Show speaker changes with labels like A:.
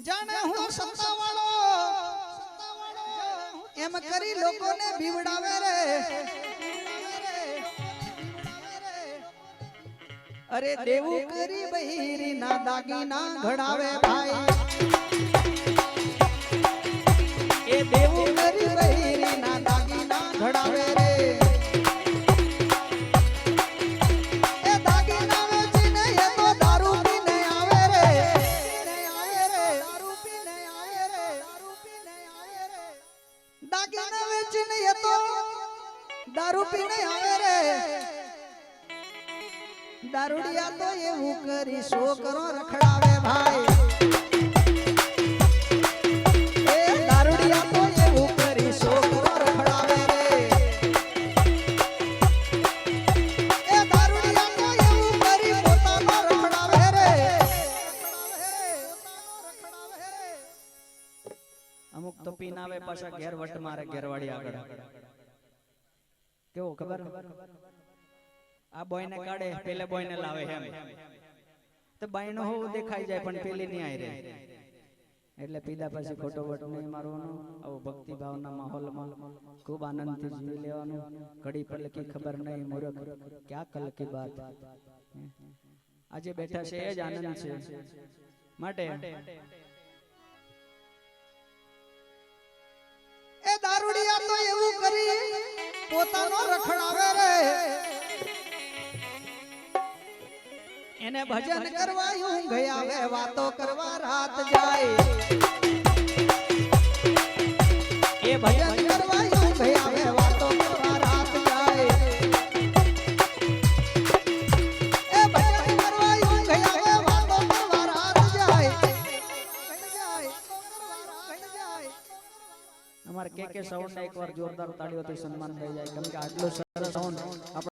A: જાણે હું સત્તાવાળો એમ કરી લોકોને બીવડાવે રે અરે દેવું કરી બૈરી ના દાગીના ઘડાવે ભાઈ એ દેવું કરી બૈરી ના દાગીના ઘડાવે રે એ દાગીના વેચીને એ તો દારૂ પીને આવે રે દારૂ પીને આવે રે દાગીના વેચીને એ તો દારૂ પીને આવે રે દારૂડિયા તો એવું કરી છોકરો રખડાવે ભાઈ એ દારૂડિયા તો એવું કરી છોકરો રખડાવે રે એ દારૂડિયા તો એવું કરી પોતાનો રખડાવે રે અમુક તો પીન આવે પાછા ઘેર વટ મારે ઘેરવાડી આગળ કેવો ખબર આ બોય ને કાઢે પેલે બોય ને લાવે એમ તો બાઈ નો હોવું દેખાઈ જાય પણ પેલી નહીં આવી રે એટલે પીધા પછી ખોટો વટ નહીં મારવાનો આવો ભક્તિ ભાવના માહોલમાં ખૂબ આનંદથી જીવી લેવાનું ઘડી પલ કી ખબર નહીં મૂર્ખ ક્યાં કલ કી બાત આજે બેઠા છે એ જ આનંદ છે માટે એ દારૂડિયા તો એવું કરી પોતાનો રખડાવે રે એને ભજન કરવા ઊંઘ આવે વાતો કરવા રાત જાય એ ભજન કરવા ઊંઘ આવે વાતો કરવા રાત જાય એ ભજન કરવા ઊંઘ આવે વાતો કરવા રાત જાય અમાર કે સાઉન્ડ એકવાર જોરદાર તાળીઓથી સન્માન થઈ જાય કેમ કે આટલો સરસ સાઉન્ડ